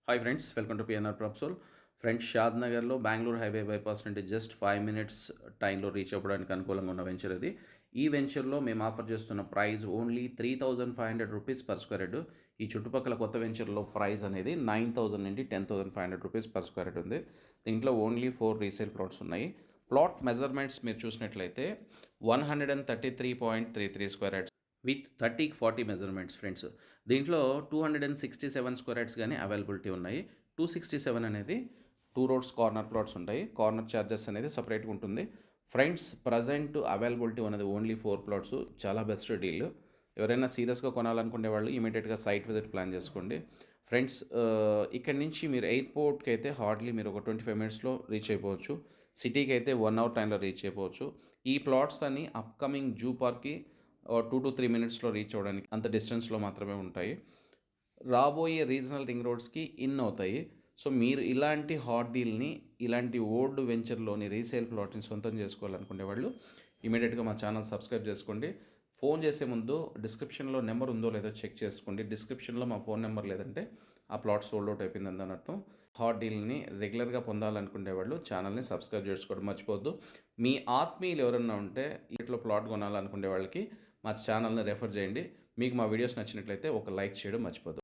Hi friends, welcome to PNR Propsol. Friends, షాద్ నగర్లో Bengaluru highway bypass నుండి జస్ట్ 5 minutes టైంలో రీచ్ అవ్వడానికి అనుకూలంగా ఉన్న వెంచర్ ఇది. ఈ వెంచర్లో మేము ఆఫర్ చేస్తున్న price only 3,500 rupees per square head. ఈ చుట్టుపక్కల కొత్త వెంచర్లో ప్రైస్ అనేది 9,000 నుండి 10,500 రూపీస్ పర్ స్క్వేర్ హెడ్ ఉంది. దీంట్లో ఓన్లీ 4 రీసేల్ ప్లాట్స్ ఉన్నాయి. ప్లాట్ మెజర్మెంట్స్ మీరు చూసినట్లయితే 133.33 square yards with 30-40 measurements friends. దీంట్లో 267 స్క్వేర్ యార్డ్స్ కానీ అవైలబిలిటీ ఉన్నాయి. 267 అనేది 2 రోడ్స్ కార్నర్ ప్లాట్స్ ఉంటాయి. కార్నర్ ఛార్జెస్ అనేది సపరేట్గా ఉంటుంది. ఫ్రెండ్స్, ప్రజెంట్ అవైలబిలిటీ ఉన్నది ఓన్లీ 4 ప్లాట్స్. చాలా బెస్ట్ డీల్. ఎవరైనా సీరియస్గా కొనాలనుకునే వాళ్ళు ఇమీడియట్గా సైట్ విజిట్ ప్లాన్ చేసుకోండి. ఫ్రెండ్స్, ఇక్కడి నుంచి మీరు ఎయిర్పోర్ట్కి అయితే హార్డ్లీ మీరు ఒక 25 మినిట్స్లో రీచ్ అయిపోవచ్చు. సిటీకి అయితే 1 అవర్ టైంలో రీచ్ అయిపోవచ్చు. ఈ ప్లాట్స్ అన్ని అప్కమింగ్ జూ పార్క్కి 2 to 3 మినిట్స్లో రీచ్ అవ్వడానికి అంత డిస్టెన్స్లో మాత్రమే ఉంటాయి. రాబోయే రీజనల్ రింగ్ రోడ్స్కి ఇన్ అవుతాయి. సో మీరు ఇలాంటి హాట్ డీల్ని, ఇలాంటి ఓల్డ్ వెంచర్లోని రీసేల్ ప్లాట్ని సొంతం చేసుకోవాలనుకునే వాళ్ళు ఇమీడియట్గా మా ఛానల్ సబ్స్క్రైబ్ చేసుకోండి. ఫోన్ చేసే ముందు డిస్క్రిప్షన్లో నెంబర్ ఉందో లేదో చెక్ చేసుకోండి. డిస్క్రిప్షన్లో మా ఫోన్ నెంబర్ లేదంటే ఆ ప్లాట్ సోల్డ్ అవుట్ అయిపోయిందని అర్థం. హాట్ డీల్ని రెగ్యులర్గా పొందాలనుకునే వాళ్ళు ఛానల్ని సబ్స్క్రైబ్ చేసుకోవడం మర్చిపోవద్దు. మీ ఆత్మీయులు ఎవరన్నా ఉంటే ఇట్లా ప్లాట్ కొనాలనుకునే వాళ్ళకి మా ఛానల్ని రెఫర్ చేయండి. మీకు మా వీడియోస్ నచ్చినట్లయితే ఒక లైక్ చేయడం మర్చిపోద్దు.